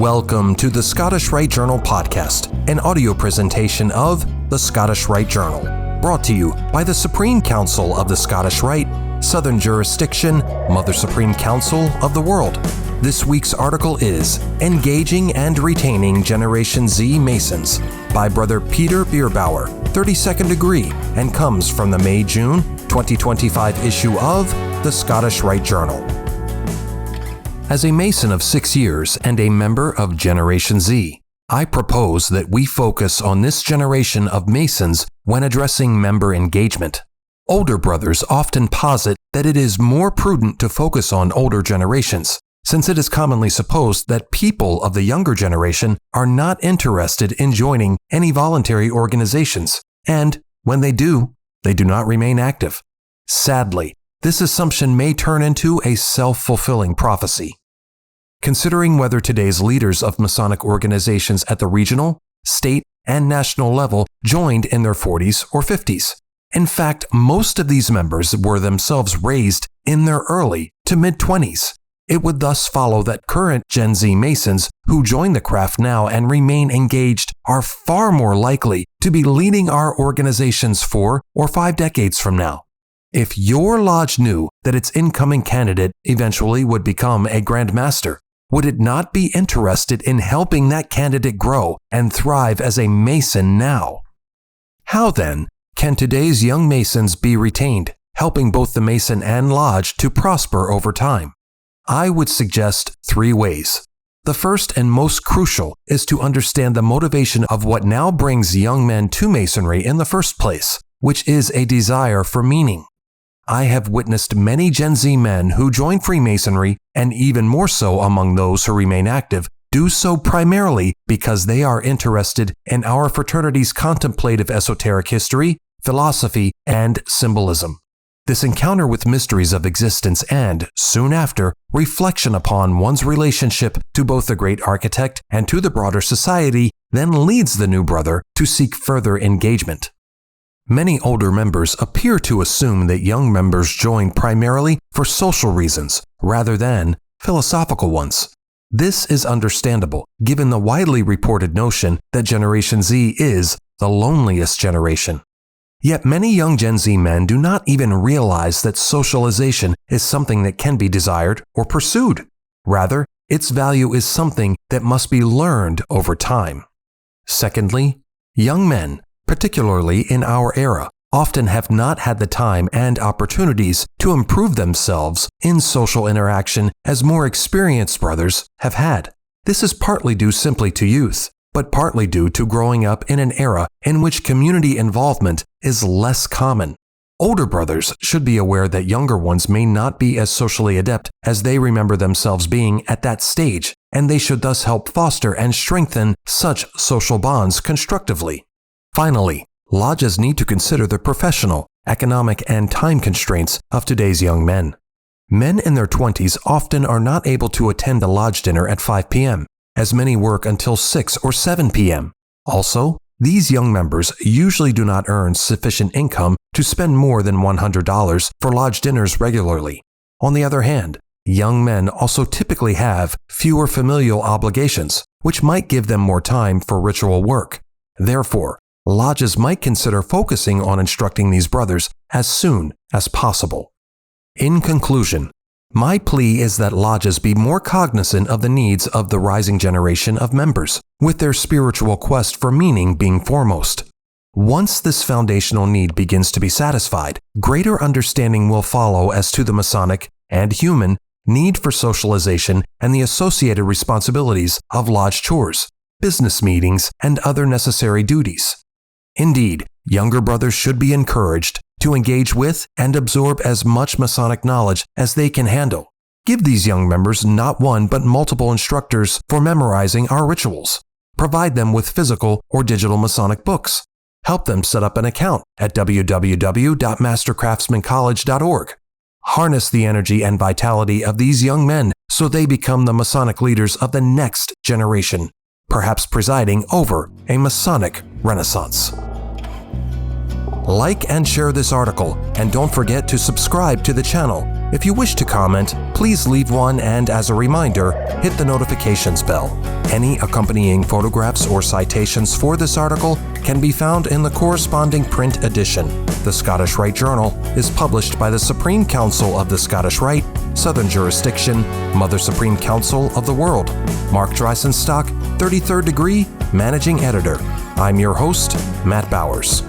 Welcome to the Scottish Rite Journal podcast, an audio presentation of the Scottish Rite Journal, brought to you by the Supreme Council of the Scottish Rite, Southern Jurisdiction, Mother Supreme Council of the World. This week's article is Engaging and Retaining Generation Z Masons by Brother Peter Bierbauer, 32nd degree, and comes from the May-June 2025 issue of the Scottish Rite Journal. As a Mason of 6 years and a member of Generation Z, I propose that we focus on this generation of Masons when addressing member engagement. Older brothers often posit that it is more prudent to focus on older generations, since it is commonly supposed that people of the younger generation are not interested in joining any voluntary organizations, and when they do not remain active. Sadly, this assumption may turn into a self-fulfilling prophecy. Considering whether today's leaders of Masonic organizations at the regional, state, and national level joined in their 40s or 50s. In fact, most of these members were themselves raised in their early to mid-20s. It would thus follow that current Gen Z Masons who join the craft now and remain engaged are far more likely to be leading our organizations 4 or 5 decades from now. If your lodge knew that its incoming candidate eventually would become a Grand Master, would it not be interested in helping that candidate grow and thrive as a Mason now? How then can today's young Masons be retained, helping both the Mason and lodge to prosper over time? I would suggest 3 ways. The first and most crucial is to understand the motivation of what now brings young men to Masonry in the first place, which is a desire for meaning. I have witnessed many Gen Z men who join Freemasonry, and even more so among those who remain active, do so primarily because they are interested in our fraternity's contemplative esoteric history, philosophy, and symbolism. This encounter with mysteries of existence and, soon after, reflection upon one's relationship to both the great architect and to the broader society then leads the new brother to seek further engagement. Many older members appear to assume that young members join primarily for social reasons rather than philosophical ones. This is understandable given the widely reported notion that Generation Z is the loneliest generation. Yet many young Gen Z men do not even realize that socialization is something that can be desired or pursued. Rather, its value is something that must be learned over time. Secondly, young men, particularly in our era, often have not had the time and opportunities to improve themselves in social interaction as more experienced brothers have had. This is partly due simply to youth, but partly due to growing up in an era in which community involvement is less common. Older brothers should be aware that younger ones may not be as socially adept as they remember themselves being at that stage, and they should thus help foster and strengthen such social bonds constructively. Finally, lodges need to consider the professional, economic, and time constraints of today's young men. Men in their 20s often are not able to attend a lodge dinner at 5 p.m., as many work until 6 or 7 p.m. Also, these young members usually do not earn sufficient income to spend more than $100 for lodge dinners regularly. On the other hand, young men also typically have fewer familial obligations, which might give them more time for ritual work. Therefore, lodges might consider focusing on instructing these brothers as soon as possible. In conclusion, my plea is that lodges be more cognizant of the needs of the rising generation of members, with their spiritual quest for meaning being foremost. Once this foundational need begins to be satisfied, greater understanding will follow as to the Masonic and human need for socialization and the associated responsibilities of lodge chores, business meetings, and other necessary duties. Indeed, younger brothers should be encouraged to engage with and absorb as much Masonic knowledge as they can handle. Give these young members not one but multiple instructors for memorizing our rituals. Provide them with physical or digital Masonic books. Help them set up an account at www.mastercraftsmancollege.org. Harness the energy and vitality of these young men so they become the Masonic leaders of the next generation, perhaps presiding over a Masonic Renaissance. Like and share this article, and don't forget to subscribe to the channel If you wish to comment, please leave one, and as a reminder, hit the notifications bell. Any accompanying photographs or citations for this article can be found in the corresponding print edition. The Scottish Rite Journal is published by the Supreme Council of the Scottish Rite, Southern Jurisdiction, Mother Supreme Council of the World. Mark Dreisenstock, 33rd Degree, Managing Editor. I'm your host, Matt Bowers.